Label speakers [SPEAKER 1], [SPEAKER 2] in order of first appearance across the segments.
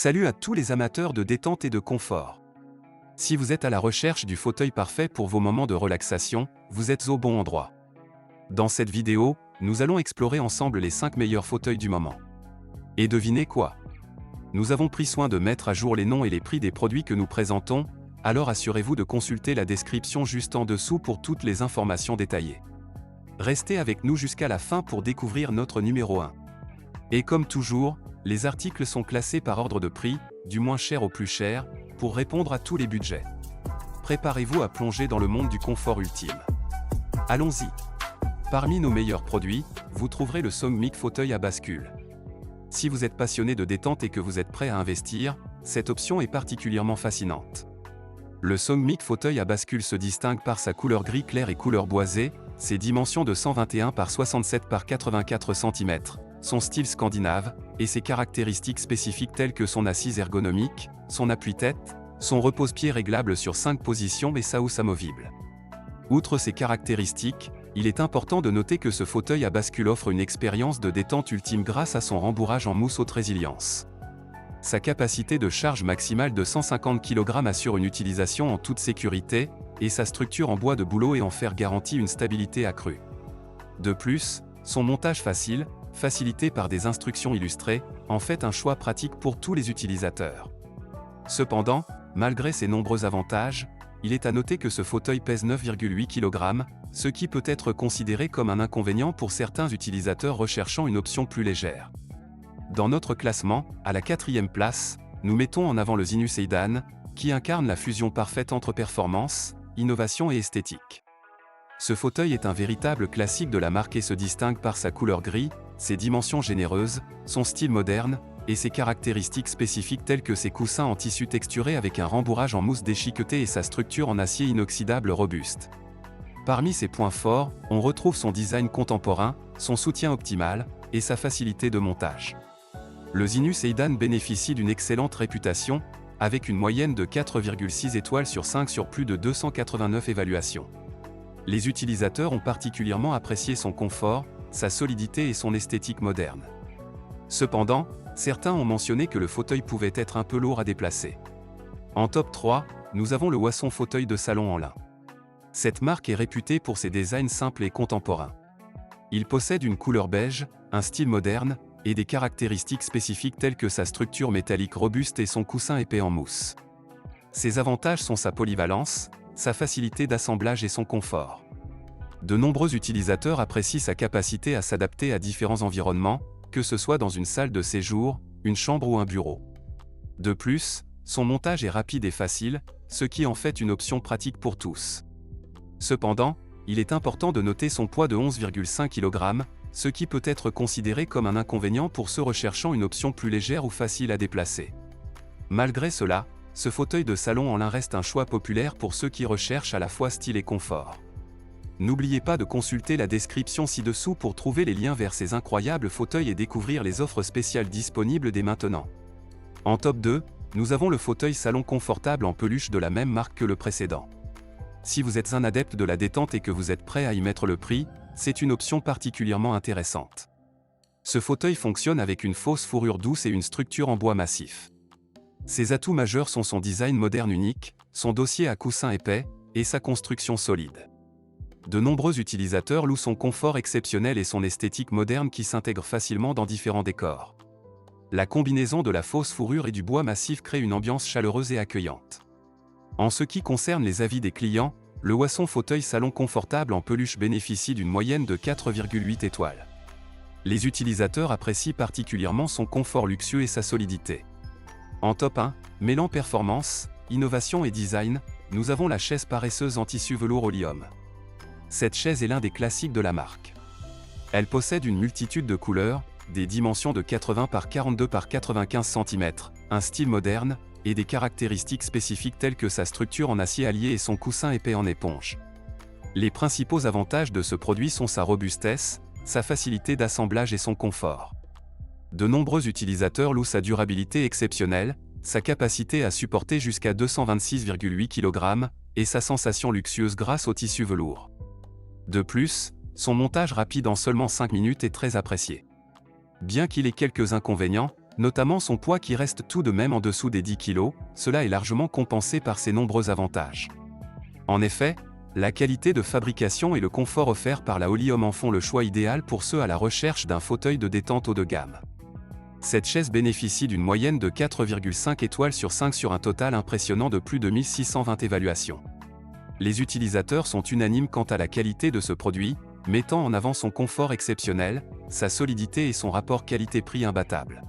[SPEAKER 1] Salut à tous les amateurs de détente et de confort. Si vous êtes à la recherche du fauteuil parfait pour vos moments de relaxation, vous êtes au bon endroit. Dans cette vidéo, nous allons explorer ensemble les 5 meilleurs fauteuils du moment. Et devinez quoi? Nous avons pris soin de mettre à jour les noms et les prix des produits que nous présentons, alors assurez-vous de consulter la description juste en dessous pour toutes les informations détaillées. Restez avec nous jusqu'à la fin pour découvrir notre numéro 1. Et comme toujours, les articles sont classés par ordre de prix, du moins cher au plus cher, pour répondre à tous les budgets. Préparez-vous à plonger dans le monde du confort ultime. Allons-y. Parmi nos meilleurs produits, vous trouverez le SONGMIC fauteuil à bascule. Si vous êtes passionné de détente et que vous êtes prêt à investir, cette option est particulièrement fascinante. Le SONGMIC fauteuil à bascule se distingue par sa couleur gris clair et couleur boisée, ses dimensions de 121 par 67 par 84 cm, son style scandinave, et ses caractéristiques spécifiques telles que son assise ergonomique, son appui-tête, son repose-pied réglable sur 5 positions et sa housse amovible. Outre ces caractéristiques, il est important de noter que ce fauteuil à bascule offre une expérience de détente ultime grâce à son rembourrage en mousse haute résilience. Sa capacité de charge maximale de 150 kg assure une utilisation en toute sécurité, et sa structure en bois de bouleau et en fer garantit une stabilité accrue. De plus, son montage facile, facilité par des instructions illustrées, en fait un choix pratique pour tous les utilisateurs. Cependant, malgré ses nombreux avantages, il est à noter que ce fauteuil pèse 9,8 kg, ce qui peut être considéré comme un inconvénient pour certains utilisateurs recherchant une option plus légère. Dans notre classement, à la 4e place, nous mettons en avant le Sinus Eidan, qui incarne la fusion parfaite entre performance, innovation et esthétique. Ce fauteuil est un véritable classique de la marque et se distingue par sa couleur gris, ses dimensions généreuses, son style moderne, et ses caractéristiques spécifiques telles que ses coussins en tissu texturé avec un rembourrage en mousse déchiquetée et sa structure en acier inoxydable robuste. Parmi ses points forts, on retrouve son design contemporain, son soutien optimal, et sa facilité de montage. Le Sinus Eidan bénéficie d'une excellente réputation, avec une moyenne de 4,6 étoiles sur 5 sur plus de 289 évaluations. Les utilisateurs ont particulièrement apprécié son confort, sa solidité et son esthétique moderne. Cependant, certains ont mentionné que le fauteuil pouvait être un peu lourd à déplacer. En top 3, nous avons le Wasson fauteuil de salon en lin. Cette marque est réputée pour ses designs simples et contemporains. Il possède une couleur beige, un style moderne, et des caractéristiques spécifiques telles que sa structure métallique robuste et son coussin épais en mousse. Ses avantages sont sa polyvalence, sa facilité d'assemblage et son confort. De nombreux utilisateurs apprécient sa capacité à s'adapter à différents environnements, que ce soit dans une salle de séjour, une chambre ou un bureau. De plus, son montage est rapide et facile, ce qui en fait une option pratique pour tous. Cependant, il est important de noter son poids de 11,5 kg, ce qui peut être considéré comme un inconvénient pour ceux recherchant une option plus légère ou facile à déplacer. Malgré cela, ce fauteuil de salon en lin reste un choix populaire pour ceux qui recherchent à la fois style et confort. N'oubliez pas de consulter la description ci-dessous pour trouver les liens vers ces incroyables fauteuils et découvrir les offres spéciales disponibles dès maintenant. En top 2, nous avons le fauteuil salon confortable en peluche de la même marque que le précédent. Si vous êtes un adepte de la détente et que vous êtes prêt à y mettre le prix, c'est une option particulièrement intéressante. Ce fauteuil fonctionne avec une fausse fourrure douce et une structure en bois massif. Ses atouts majeurs sont son design moderne unique, son dossier à coussin épais, et sa construction solide. De nombreux utilisateurs louent son confort exceptionnel et son esthétique moderne qui s'intègre facilement dans différents décors. La combinaison de la fausse fourrure et du bois massif crée une ambiance chaleureuse et accueillante. En ce qui concerne les avis des clients, le Wasson fauteuil salon confortable en peluche bénéficie d'une moyenne de 4,8 étoiles. Les utilisateurs apprécient particulièrement son confort luxueux et sa solidité. En top 1, mêlant performance, innovation et design, nous avons la chaise paresseuse en tissu velours Oleum. Cette chaise est l'un des classiques de la marque. Elle possède une multitude de couleurs, des dimensions de 80 par 42 par 95 cm, un style moderne, et des caractéristiques spécifiques telles que sa structure en acier allié et son coussin épais en éponge. Les principaux avantages de ce produit sont sa robustesse, sa facilité d'assemblage et son confort. De nombreux utilisateurs louent sa durabilité exceptionnelle, sa capacité à supporter jusqu'à 226,8 kg, et sa sensation luxueuse grâce au tissu velours. De plus, son montage rapide en seulement 5 minutes est très apprécié. Bien qu'il ait quelques inconvénients, Notamment son poids qui reste tout de même en dessous des 10 kg, cela est largement compensé par ses nombreux avantages. En effet, la qualité de fabrication et le confort offert par la Olium en font le choix idéal pour ceux à la recherche d'un fauteuil de détente haut de gamme. Cette chaise bénéficie d'une moyenne de 4,5 étoiles sur 5 sur un total impressionnant de plus de 1620 évaluations. Les utilisateurs sont unanimes quant à la qualité de ce produit, mettant en avant son confort exceptionnel, sa solidité et son rapport qualité-prix imbattable.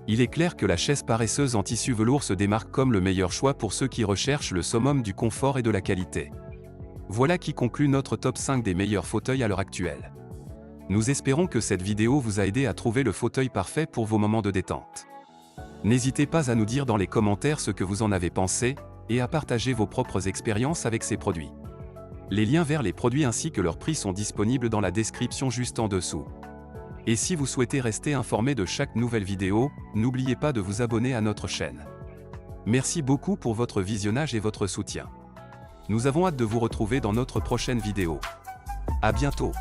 [SPEAKER 1] Il est clair que la chaise paresseuse en tissu velours se démarque comme le meilleur choix pour ceux qui recherchent le summum du confort et de la qualité. Voilà qui conclut notre top 5 des meilleurs fauteuils à l'heure actuelle. Nous espérons que cette vidéo vous a aidé à trouver le fauteuil parfait pour vos moments de détente. N'hésitez pas à nous dire dans les commentaires ce que vous en avez pensé, et à partager vos propres expériences avec ces produits. Les liens vers les produits ainsi que leurs prix sont disponibles dans la description juste en dessous. Et si vous souhaitez rester informé de chaque nouvelle vidéo, n'oubliez pas de vous abonner à notre chaîne. Merci beaucoup pour votre visionnage et votre soutien. Nous avons hâte de vous retrouver dans notre prochaine vidéo. À bientôt.